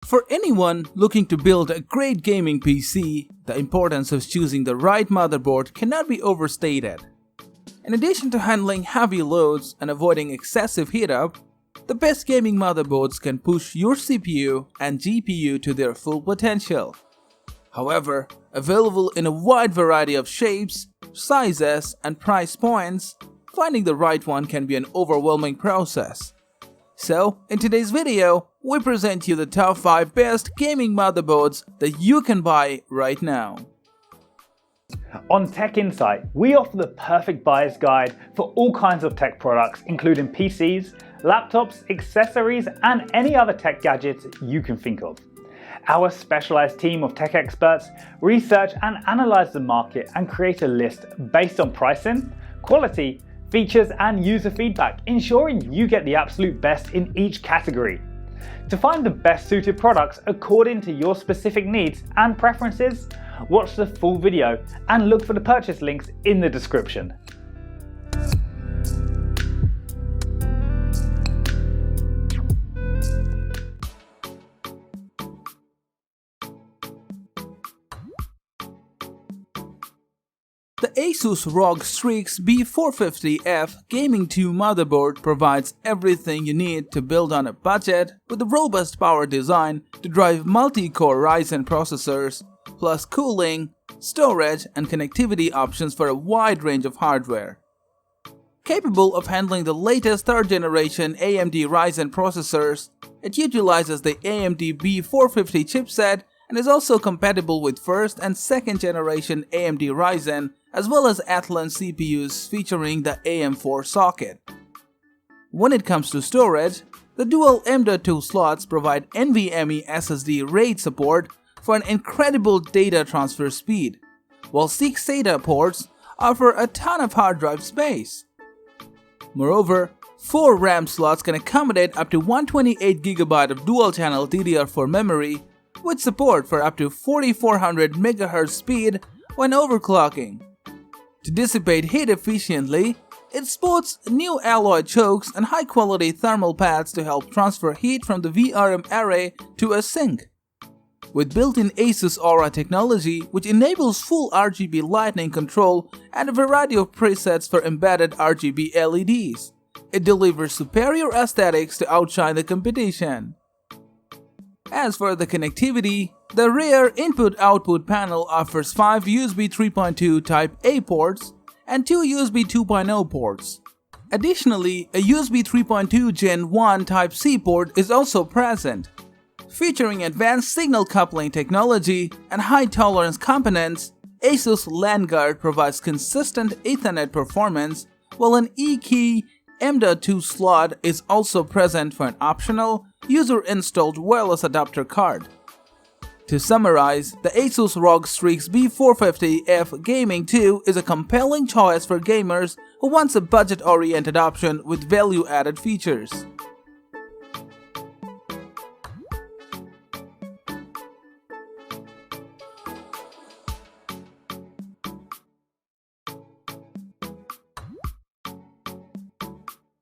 For anyone looking to build a great gaming PC, the importance of choosing the right motherboard cannot be overstated. In addition to handling heavy loads and avoiding excessive heat-up, the best gaming motherboards can push your CPU and GPU to their full potential. However, available in a wide variety of shapes, sizes, and price points, finding the right one can be an overwhelming process. So, in today's video, we present you the top 5 best gaming motherboards that you can buy right now. On Tech Insight, we offer the perfect buyer's guide for all kinds of tech products, including PCs, laptops, accessories, and any other tech gadgets you can think of. Our specialized team of tech experts research and analyze the market and create a list based on pricing, quality, features, and user feedback, ensuring you get the absolute best in each category. To find the best suited products according to your specific needs and preferences, watch the full video and look for the purchase links in the description. The ASUS ROG Strix B450F Gaming 2 motherboard provides everything you need to build on a budget with a robust power design to drive multi-core Ryzen processors, plus cooling, storage, and connectivity options for a wide range of hardware. Capable of handling the latest 3rd generation AMD Ryzen processors, it utilizes the AMD B450 chipset and is also compatible with 1st and 2nd generation AMD Ryzen as well as Athlon CPUs featuring the AM4 socket. When it comes to storage, the dual M.2 slots provide NVMe SSD RAID support for an incredible data transfer speed, while 6 SATA ports offer a ton of hard drive space. Moreover, 4 RAM slots can accommodate up to 128GB of dual-channel DDR4 memory with support for up to 4400 MHz speed when overclocking. To dissipate heat efficiently, it sports new alloy chokes and high-quality thermal pads to help transfer heat from the VRM array to a sink. With built-in ASUS Aura technology, which enables full RGB lighting control and a variety of presets for embedded RGB LEDs, it delivers superior aesthetics to outshine the competition. As for the connectivity, the rear input-output panel offers 5 USB 3.2 Type-A ports and 2 USB 2.0 ports. Additionally, a USB 3.2 Gen 1 Type-C port is also present. Featuring advanced signal coupling technology and high-tolerance components, ASUS LANguard provides consistent Ethernet performance, while an E-key M.2 slot is also present for an optional, user-installed wireless adapter card. To summarize, the ASUS ROG Strix B450F Gaming 2 is a compelling choice for gamers who wants a budget-oriented option with value-added features.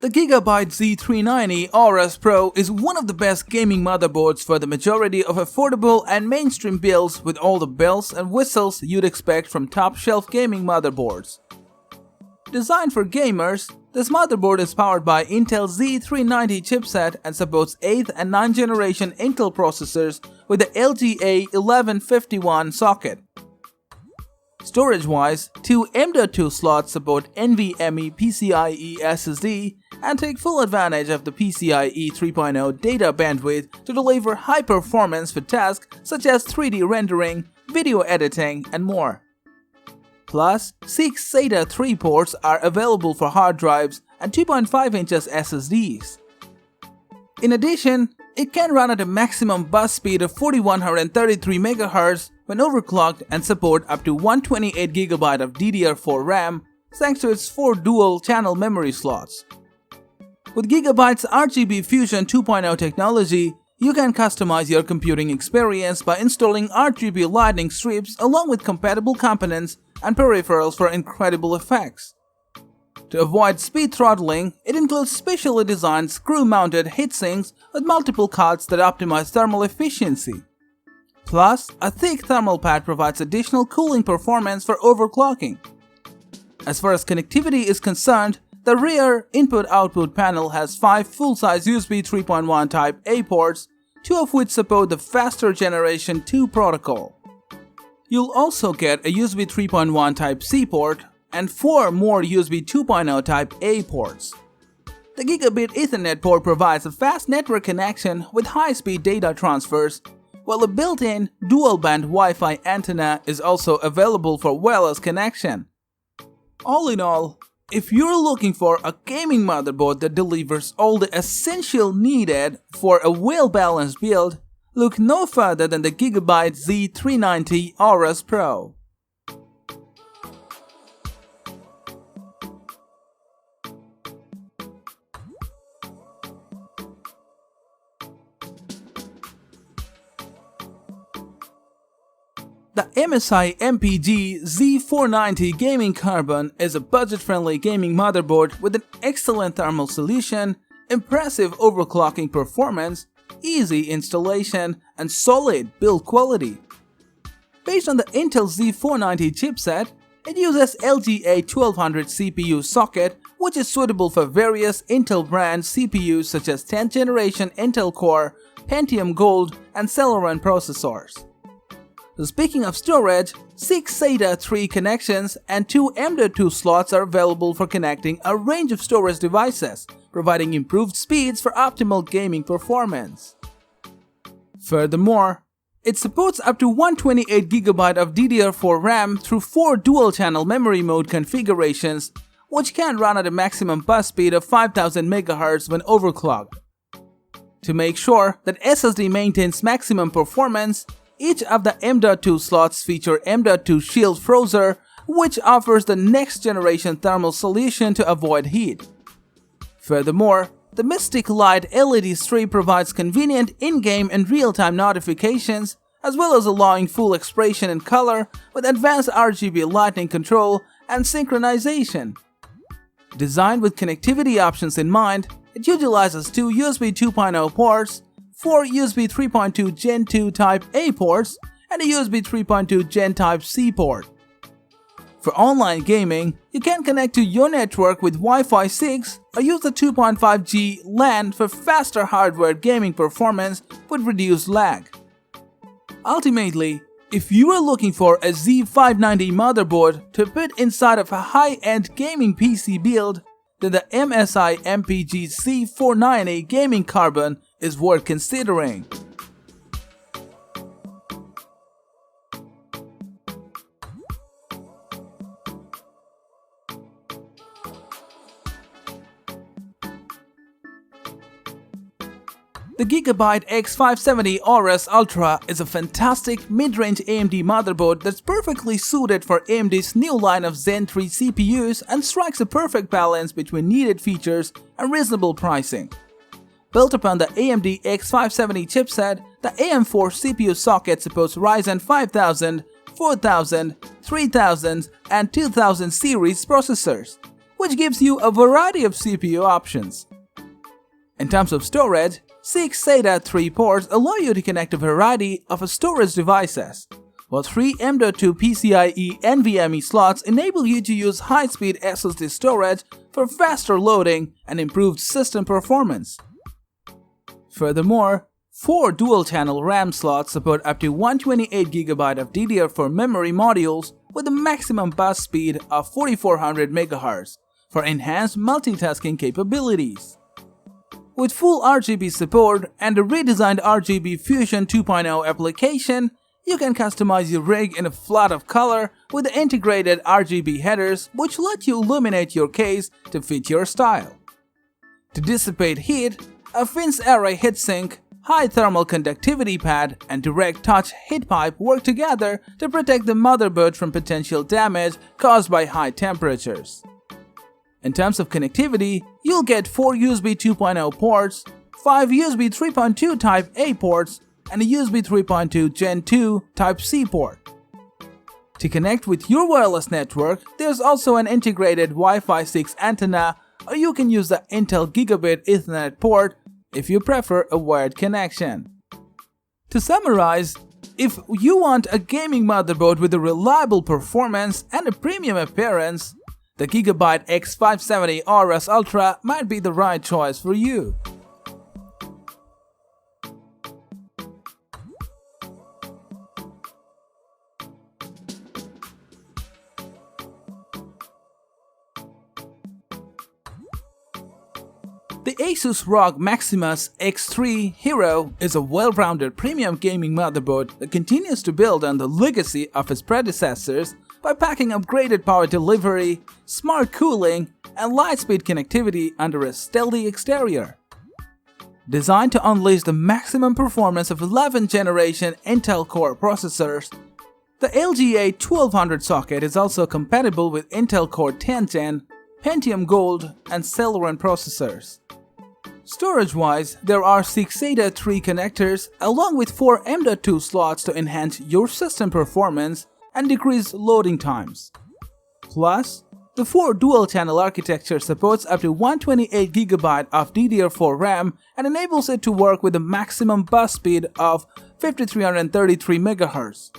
The GIGABYTE Z390 AORUS Pro is one of the best gaming motherboards for the majority of affordable and mainstream builds with all the bells and whistles you'd expect from top-shelf gaming motherboards. Designed for gamers, this motherboard is powered by Intel Z390 chipset and supports 8th and 9th generation Intel processors with the LGA 1151 socket. Storage-wise, 2 M.2 slots support NVMe PCIe SSD and take full advantage of the PCIe 3.0 data bandwidth to deliver high performance for tasks such as 3D rendering, video editing, and more. Plus, 6 SATA 3 ports are available for hard drives and 2.5 inches SSDs. In addition, it can run at a maximum bus speed of 4133 MHz when overclocked and support up to 128GB of DDR4 RAM thanks to its 4 dual-channel memory slots. With GIGABYTE's RGB Fusion 2.0 technology, you can customize your computing experience by installing RGB lighting strips along with compatible components and peripherals for incredible effects. To avoid speed throttling, it includes specially designed screw-mounted heatsinks with multiple cards that optimize thermal efficiency. Plus, a thick thermal pad provides additional cooling performance for overclocking. As far as connectivity is concerned, the rear input-output panel has 5 full-size USB 3.1 Type A ports, 2 of which support the faster Generation 2 protocol. You'll also get a USB 3.1 Type C port and 4 more USB 2.0 Type A ports. The Gigabit Ethernet port provides a fast network connection with high-speed data transfers, while a built-in dual-band Wi-Fi antenna is also available for wireless connection. All in all, if you're looking for a gaming motherboard that delivers all the essential needed for a well-balanced build, look no further than the GIGABYTE Z390 AORUS Pro. The MSI MPG Z490 Gaming Carbon is a budget-friendly gaming motherboard with an excellent thermal solution, impressive overclocking performance, easy installation, and solid build quality. Based on the Intel Z490 chipset, it uses LGA 1200 CPU socket, which is suitable for various Intel brand CPUs such as 10th generation Intel Core, Pentium Gold, and Celeron processors. Speaking of storage, 6 SATA 3 connections and 2 M.2 slots are available for connecting a range of storage devices, providing improved speeds for optimal gaming performance. Furthermore, it supports up to 128GB of DDR4 RAM through 4 dual-channel memory mode configurations, which can run at a maximum bus speed of 5000 MHz when overclocked. To make sure that SSD maintains maximum performance, each of the M.2 slots feature M.2 Shield Frozer, which offers the next generation thermal solution to avoid heat. Furthermore, the Mystic Light LED strip provides convenient in-game and real-time notifications, as well as allowing full expression in color with advanced RGB lighting control and synchronization. Designed with connectivity options in mind, it utilizes 2 USB 2.0 ports, 4 USB 3.2 Gen 2 Type A ports, and a USB 3.2 Gen Type C port. For online gaming, you can connect to your network with Wi-Fi 6 or use the 2.5G LAN for faster hardware gaming performance with reduced lag. Ultimately, if you are looking for a Z590 motherboard to put inside of a high-end gaming PC build, then the MSI MPG Z490 Gaming Carbon is worth considering. The GIGABYTE X570 AORUS Ultra is a fantastic mid-range AMD motherboard that's perfectly suited for AMD's new line of Zen 3 CPUs and strikes a perfect balance between needed features and reasonable pricing. Built upon the AMD X570 chipset, the AM4 CPU socket supports Ryzen 5000, 4000, 3000, and 2000 series processors, which gives you a variety of CPU options. In terms of storage, 6 SATA 3 ports allow you to connect a variety of storage devices, while 3 M.2 PCIe NVMe slots enable you to use high-speed SSD storage for faster loading and improved system performance. Furthermore, 4 dual-channel RAM slots support up to 128GB of DDR4 memory modules with a maximum bus speed of 4400 MHz for enhanced multitasking capabilities. With full RGB support and a redesigned RGB Fusion 2.0 application, you can customize your rig in a flood of color with the integrated RGB headers which let you illuminate your case to fit your style. To dissipate heat, a fins array heatsink, high thermal conductivity pad, and direct touch heat pipe work together to protect the motherboard from potential damage caused by high temperatures. In terms of connectivity, you'll get 4 USB 2.0 ports, 5 USB 3.2 Type A ports, and a USB 3.2 Gen 2 Type C port. To connect with your wireless network, there's also an integrated Wi-Fi 6 antenna, or you can use the Intel Gigabit Ethernet port if you prefer a wired connection. To summarize, if you want a gaming motherboard with a reliable performance and a premium appearance, the GIGABYTE X570 AORUS Ultra might be the right choice for you. The ASUS ROG Maximus X3 Hero is a well-rounded premium gaming motherboard that continues to build on the legacy of its predecessors by packing upgraded power delivery, smart cooling, and light-speed connectivity under a stealthy exterior. Designed to unleash the maximum performance of 11th generation Intel Core processors, the LGA 1200 socket is also compatible with Intel Core 10th Gen, Pentium Gold, and Celeron processors. Storage-wise, there are 6 SATA 3 connectors along with 4 M.2 slots to enhance your system performance and decrease loading times. Plus, the 4 dual-channel architecture supports up to 128GB of DDR4 RAM and enables it to work with a maximum bus speed of 5333 MHz.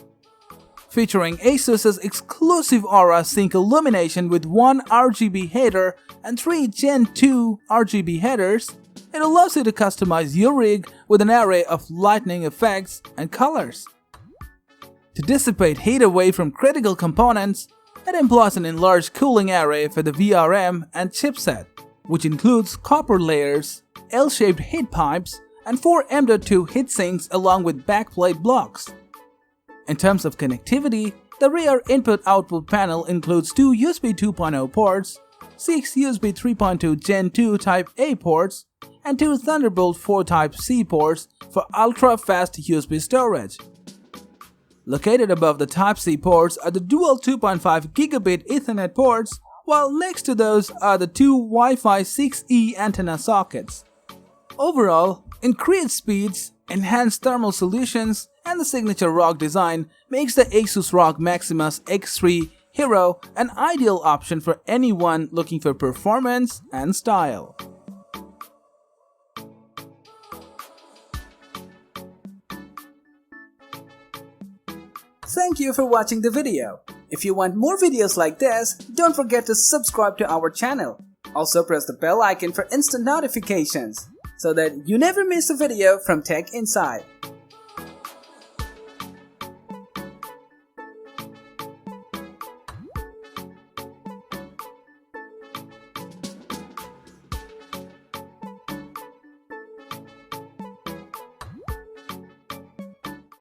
Featuring ASUS's exclusive Aura Sync illumination with 1 RGB header and 3 Gen 2 RGB headers, it allows you to customize your rig with an array of lighting effects and colors. To dissipate heat away from critical components, it employs an enlarged cooling array for the VRM and chipset, which includes copper layers, L-shaped heat pipes, and 4 M.2 heatsinks along with backplate blocks. In terms of connectivity, the rear input-output panel includes 2 USB 2.0 ports, 6 USB 3.2 Gen 2 Type A ports, and 2 Thunderbolt 4 Type C ports for ultra-fast USB storage. Located above the Type C ports are the dual 2.5 Gigabit Ethernet ports, while next to those are the 2 Wi-Fi 6E antenna sockets. Overall, increased speeds, enhanced thermal solutions, and the signature ROG design makes the ASUS ROG Maximus X3 Hero an ideal option for anyone looking for performance and style. Thank you for watching the video. If you want more videos like this, don't forget to subscribe to our channel. Also press the bell icon for instant notifications so that you never miss a video from Tech Inside.